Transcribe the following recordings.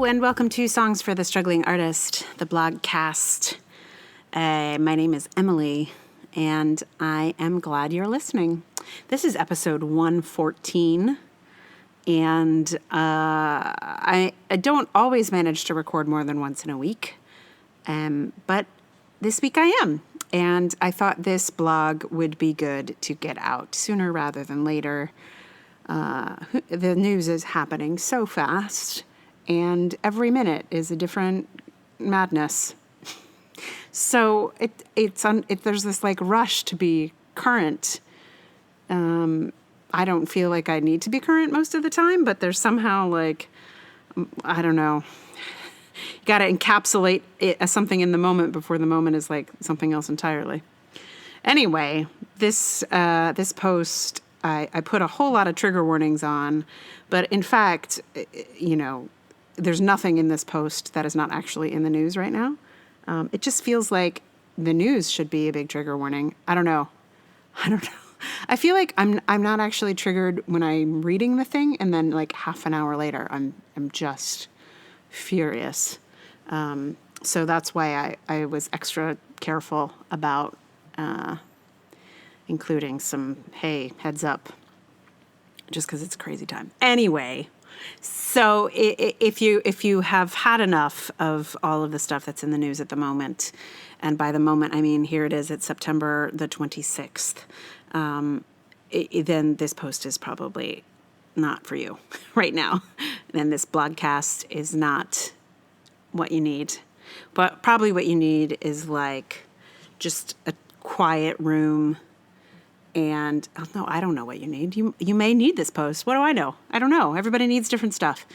And welcome to Songs for the Struggling Artist, the blogcast. My name is Emily, and I am glad you're listening. This is episode 114, and I don't always manage to record more than once in a week, but this week I am. And I thought this blog would be good to get out sooner rather than later. The news is happening so fast, and every minute is a different madness. So there's this like rush to be current. I don't feel like I need to be current most of the time, but there's somehow like, I don't know. You got to encapsulate it as something in the moment before the moment is like something else entirely. Anyway, this post, I put a whole lot of trigger warnings on, but in fact, there's nothing in this post that is not actually in the news right now. It just feels like the news should be a big trigger warning. I don't know. I feel like I'm not actually triggered when I'm reading the thing, and then like half an hour later, I'm just furious. So that's why I was extra careful about including some, hey, heads up, just because it's a crazy time. Anyway, so if you have had enough of all of the stuff that's in the news at the moment, and by the moment I mean here it is, it's September the 26th, then this post is probably not for you right now. And this blogcast is not what you need. But probably what you need is like just a quiet room. And no, I don't know what you need. You may need this post. What do I know? I don't know. Everybody needs different stuff.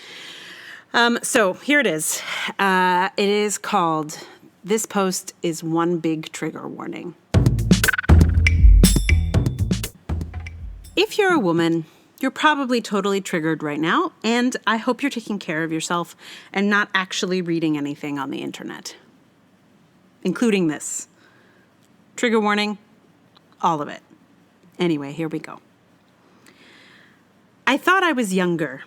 So here it is. It is called, this post is one big trigger warning. If you're a woman, you're probably totally triggered right now, and I hope you're taking care of yourself and not actually reading anything on the internet, including this. Trigger warning, all of it. Anyway, here we go. I thought I was younger,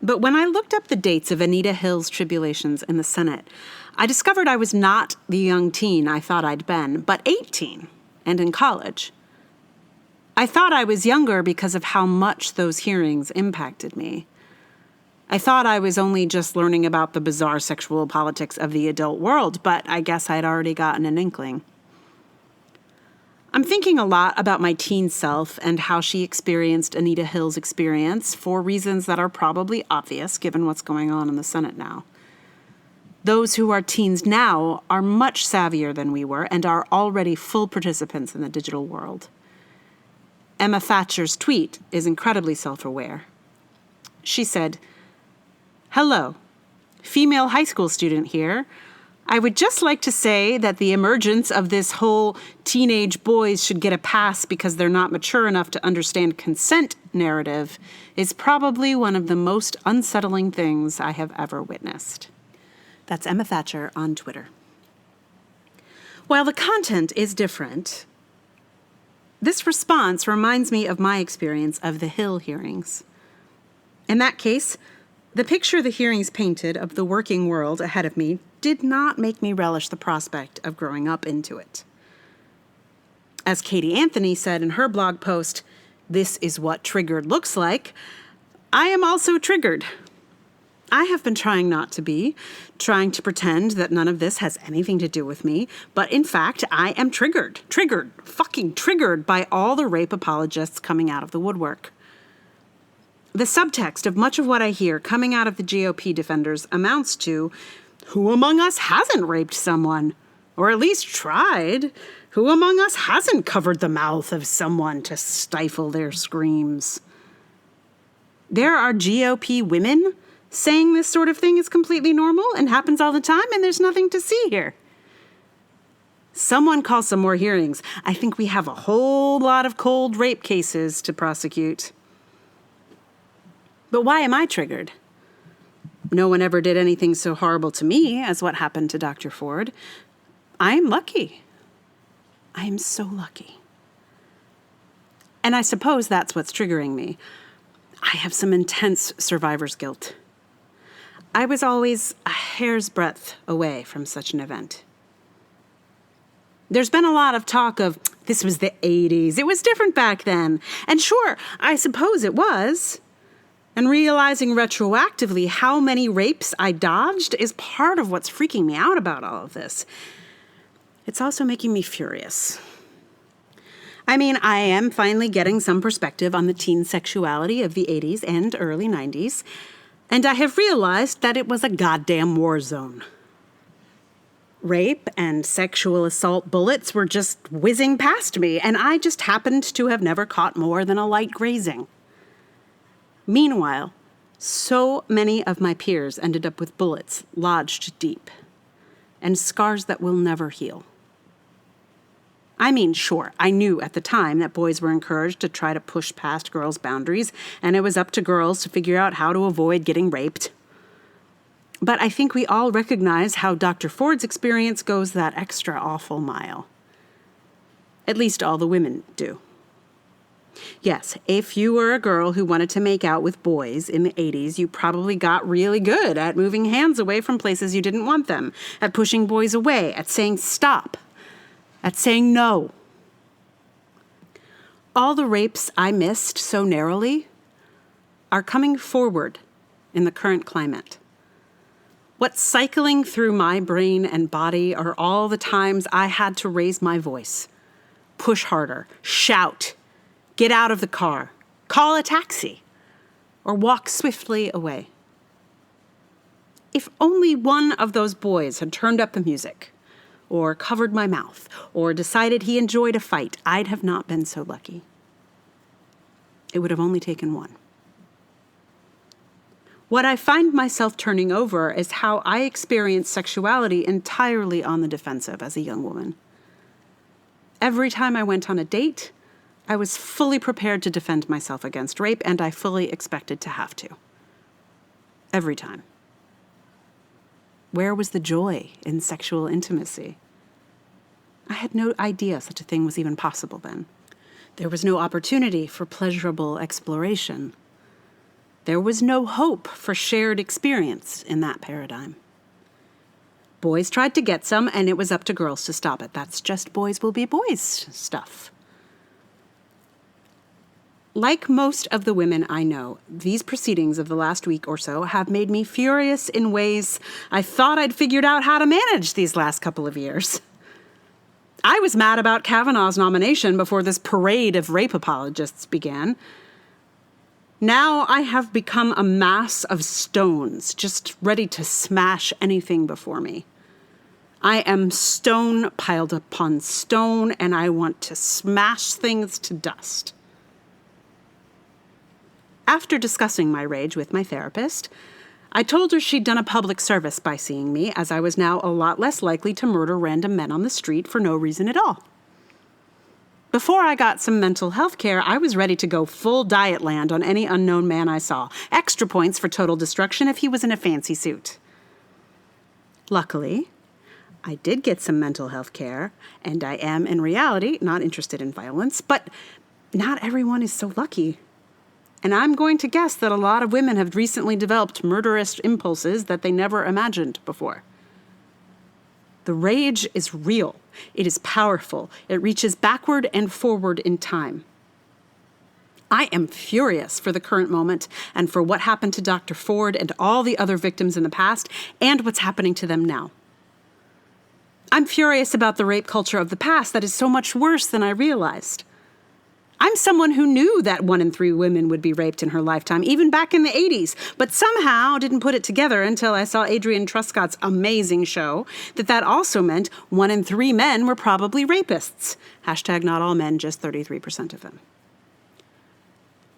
but when I looked up the dates of Anita Hill's tribulations in the Senate, I discovered I was not the young teen I thought I'd been, but 18 and in college. I thought I was younger because of how much those hearings impacted me. I thought I was only just learning about the bizarre sexual politics of the adult world, but I guess I'd already gotten an inkling. I'm thinking a lot about my teen self and how she experienced Anita Hill's experience for reasons that are probably obvious given what's going on in the Senate now. Those who are teens now are much savvier than we were and are already full participants in the digital world. Emma Thatcher's tweet is incredibly self-aware. She said, "Hello, female high school student here. I would just like to say that the emergence of this whole teenage boys should get a pass because they're not mature enough to understand consent narrative is probably one of the most unsettling things I have ever witnessed." That's Emma Thatcher on Twitter. While the content is different, this response reminds me of my experience of the Hill hearings. In that case, the picture the hearings painted of the working world ahead of me did not make me relish the prospect of growing up into it. As Katie Anthony said in her blog post, "This is what triggered looks like," I am also triggered. I have been trying not to be, trying to pretend that none of this has anything to do with me, but in fact, I am fucking triggered by all the rape apologists coming out of the woodwork. The subtext of much of what I hear coming out of the GOP defenders amounts to, who among us hasn't raped someone? Or at least tried? Who among us hasn't covered the mouth of someone to stifle their screams? There are GOP women saying this sort of thing is completely normal and happens all the time, and there's nothing to see here. Someone call some more hearings. I think we have a whole lot of cold rape cases to prosecute. But why am I triggered? No one ever did anything so horrible to me as what happened to Dr. Ford. I am lucky. I am so lucky. And I suppose that's what's triggering me. I have some intense survivor's guilt. I was always a hair's breadth away from such an event. There's been a lot of talk of this was the 80s. It was different back then. And sure, I suppose it was. And realizing retroactively how many rapes I dodged is part of what's freaking me out about all of this. It's also making me furious. I mean, I am finally getting some perspective on the teen sexuality of the 80s and early 90s, and I have realized that it was a goddamn war zone. Rape and sexual assault bullets were just whizzing past me, and I just happened to have never caught more than a light grazing. Meanwhile, so many of my peers ended up with bullets lodged deep, and scars that will never heal. I mean, sure, I knew at the time that boys were encouraged to try to push past girls' boundaries, and it was up to girls to figure out how to avoid getting raped. But I think we all recognize how Dr. Ford's experience goes that extra awful mile. At least all the women do. Yes, if you were a girl who wanted to make out with boys in the 80s, you probably got really good at moving hands away from places you didn't want them, at pushing boys away, at saying stop, at saying no. All the rapes I missed so narrowly are coming forward in the current climate. What's cycling through my brain and body are all the times I had to raise my voice, push harder, shout, get out of the car, call a taxi, or walk swiftly away. If only one of those boys had turned up the music, or covered my mouth, or decided he enjoyed a fight, I'd have not been so lucky. It would have only taken one. What I find myself turning over is how I experienced sexuality entirely on the defensive as a young woman. Every time I went on a date, I was fully prepared to defend myself against rape, and I fully expected to have to. Every time. Where was the joy in sexual intimacy? I had no idea such a thing was even possible then. There was no opportunity for pleasurable exploration. There was no hope for shared experience in that paradigm. Boys tried to get some, and it was up to girls to stop it. That's just boys will be boys stuff. Like most of the women I know, these proceedings of the last week or so have made me furious in ways I thought I'd figured out how to manage these last couple of years. I was mad about Kavanaugh's nomination before this parade of rape apologists began. Now I have become a mass of stones, just ready to smash anything before me. I am stone piled upon stone, and I want to smash things to dust. After discussing my rage with my therapist, I told her she'd done a public service by seeing me, as I was now a lot less likely to murder random men on the street for no reason at all. Before I got some mental health care, I was ready to go full diet land on any unknown man I saw. Extra points for total destruction if he was in a fancy suit. Luckily, I did get some mental health care, and I am, in reality, not interested in violence, but not everyone is so lucky. And I'm going to guess that a lot of women have recently developed murderous impulses that they never imagined before. The rage is real. It is powerful. It reaches backward and forward in time. I am furious for the current moment and for what happened to Dr. Ford and all the other victims in the past and what's happening to them now. I'm furious about the rape culture of the past that is so much worse than I realized. I'm someone who knew that 1 in 3 women would be raped in her lifetime, even back in the 80s, but somehow didn't put it together until I saw Adrian Truscott's amazing show that also meant 1 in 3 men were probably rapists. Hashtag not all men, just 33% of them.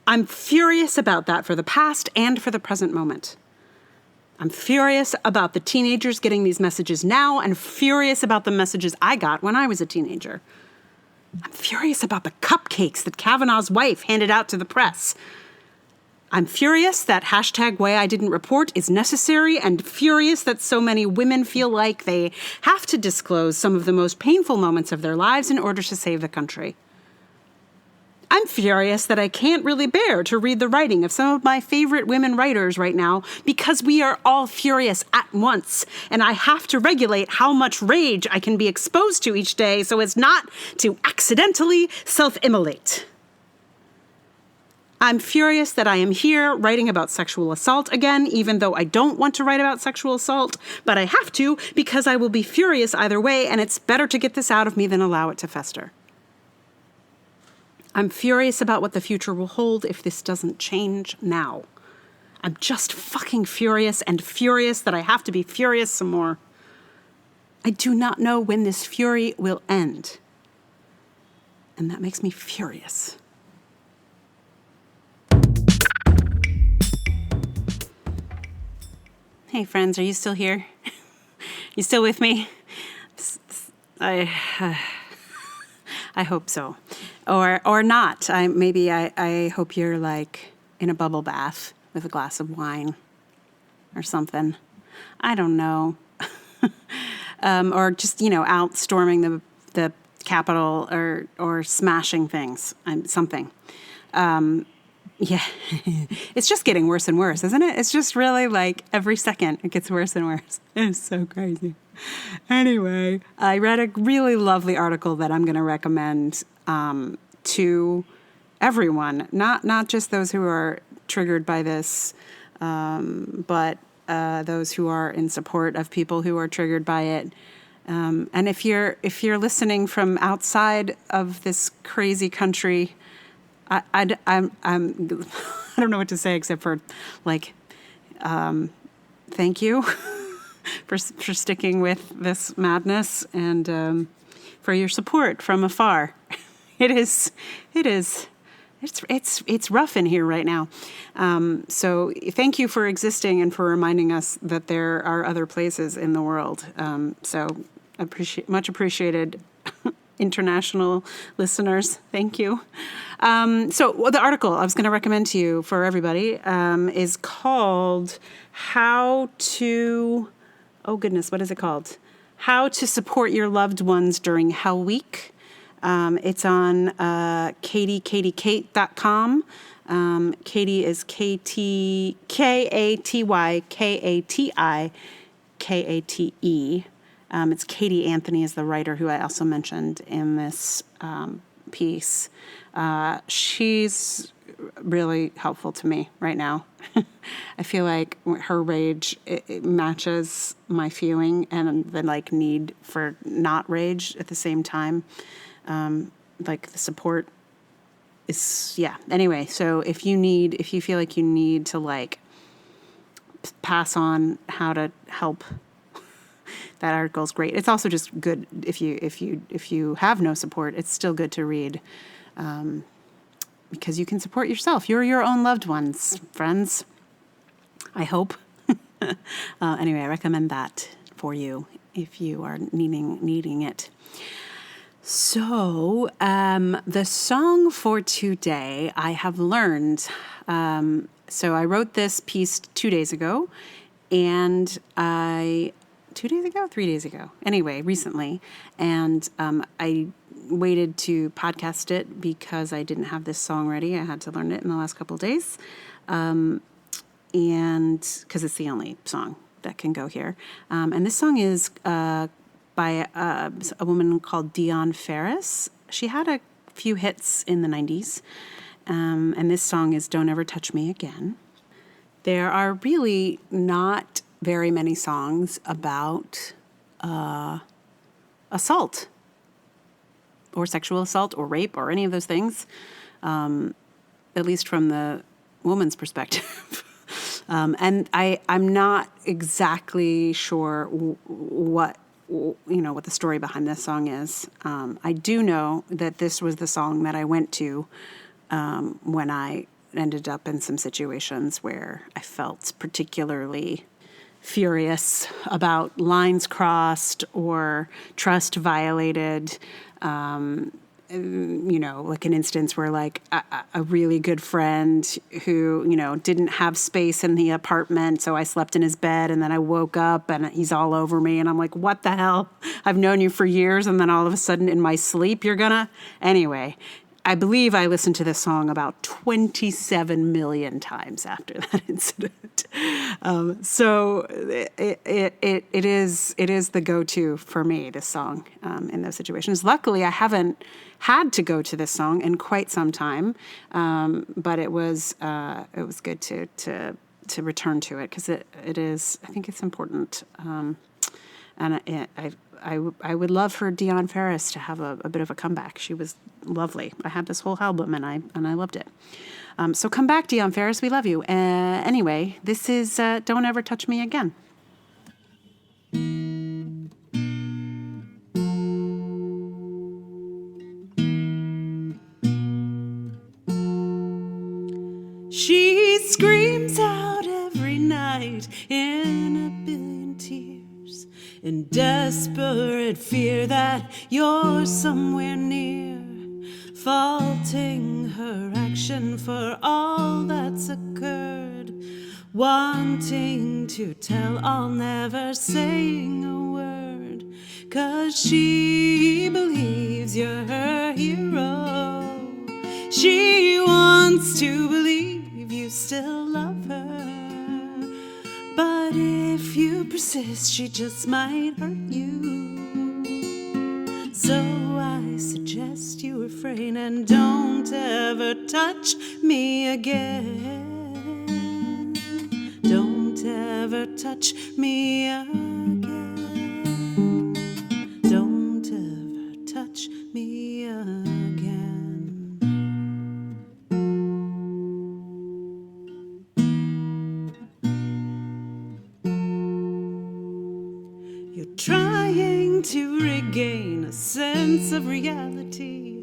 I'm furious about that for the past and for the present moment. I'm furious about the teenagers getting these messages now and furious about the messages I got when I was a teenager. I'm furious about the cupcakes that Kavanaugh's wife handed out to the press. I'm furious that hashtag why I didn't report is necessary and furious that so many women feel like they have to disclose some of the most painful moments of their lives in order to save the country. I'm furious that I can't really bear to read the writing of some of my favorite women writers right now because we are all furious at once, and I have to regulate how much rage I can be exposed to each day so as not to accidentally self-immolate. I'm furious that I am here writing about sexual assault again, even though I don't want to write about sexual assault, but I have to because I will be furious either way, and it's better to get this out of me than allow it to fester. I'm furious about what the future will hold if this doesn't change now. I'm just fucking furious and furious that I have to be furious some more. I do not know when this fury will end, and that makes me furious. Hey friends, are you still here? You still with me? I hope so, or not. I hope you're like in a bubble bath with a glass of wine, or something. I don't know, or just out storming the Capitol or smashing things. Something. Yeah, it's just getting worse and worse, isn't it? It's just really like every second it gets worse and worse. It's so crazy. Anyway, I read a really lovely article that I'm going to recommend to everyone, not just those who are triggered by this, but those who are in support of people who are triggered by it. And if you're listening from outside of this crazy country, I don't know what to say except for like, thank you for sticking with this madness and for your support from afar. It's rough in here right now. So thank you for existing and for reminding us that there are other places in the world. So much appreciated. International listeners, thank you. So the article I was going to recommend to you for everybody is called How to Support Your Loved Ones During Hell Week. It's on KatyKaty.com. Katy is KatyKatikate. It's Katie Anthony is the writer who I also mentioned in this piece. She's really helpful to me right now. I feel like her rage it matches my feeling and the like need for not rage at the same time. Like the support is, yeah. Anyway, so if you feel like you need to like pass on how to help, that article is great. It's also just good if you have no support. It's still good to read because you can support yourself. You're your own loved ones, friends. I hope. Anyway, I recommend that for you if you are needing it. So the song for today, I have learned. So I wrote this piece 2 days ago, and 2 days ago, 3 days ago. Anyway, recently. And I waited to podcast it because I didn't have this song ready. I had to learn it in the last couple of days. And because it's the only song that can go here. And this song is by a woman called Dion Ferris. She had a few hits in the 90s. And this song is Don't Ever Touch Me Again. There are really not very many songs about assault or sexual assault or rape or any of those things, at least from the woman's perspective. And I'm not exactly sure what the story behind this song is. I do know that this was the song that I went to when I ended up in some situations where I felt particularly furious about lines crossed or trust violated. Like an instance where like a really good friend who, didn't have space in the apartment. So I slept in his bed and then I woke up and he's all over me. And I'm like, what the hell? I've known you for years. And then all of a sudden in my sleep, anyway, I believe I listened to this song about 27 million times after that incident. So it is the go-to for me, this song, in those situations. Luckily, I haven't had to go to this song in quite some time, but it was good to return to it because it is. I think it's important, and I would love for Dionne Farris to have a bit of a comeback. She was lovely. I had this whole album and I loved it. So come back, Dionne Farris. We love you. Anyway, this is Don't Ever Touch Me Again. She screams out every night in a billion tears, in desperate fear that you're somewhere near, faulting her action for all that's occurred, wanting to tell all, never saying a word, 'cause she believes you're her hero. She wants to believe you still love her, but if you persist, she just might hurt you. So I suggest you refrain and don't ever touch me again. Don't ever touch me again. Don't ever touch me again. You're trying to regain a sense of reality,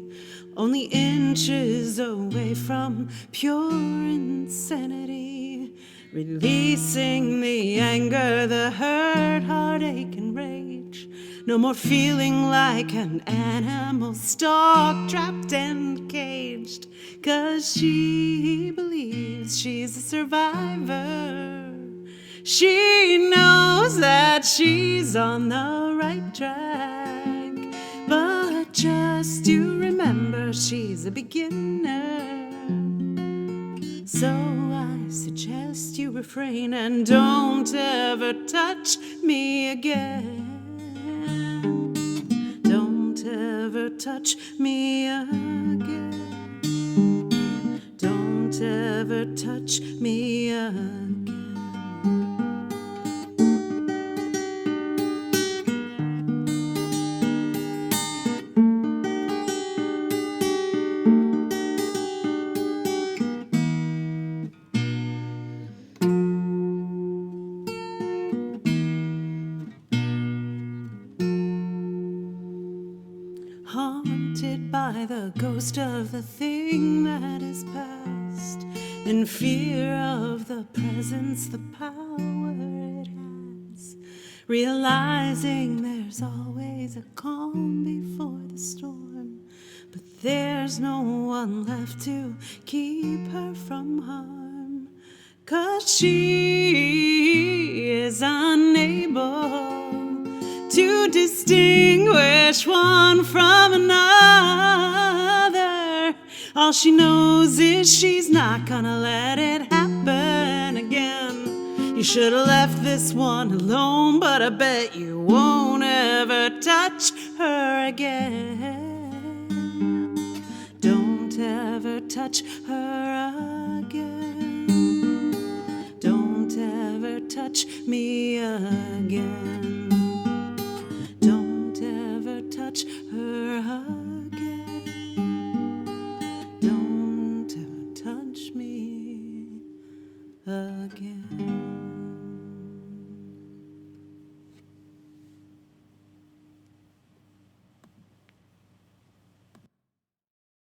only inches away from pure insanity, releasing the anger, the hurt, heartache, and rage. No more feeling like an animal stalked, trapped, and caged, 'cause she believes she's a survivor. She knows that she's on the right track, but just you remember she's a beginner. So I suggest you refrain and don't ever touch me again. Don't ever touch me again. Don't ever touch me again. Haunted by the ghost of the thing that is past, in fear of the presence, the power it has, realizing there's always a calm before the storm, but there's no one left to keep her from harm, 'cause she is unable to distinguish one from another. All she knows is she's not gonna let it happen again. You should have left this one alone, but I bet you won't ever touch her again. Don't ever touch her again. Don't ever touch me again.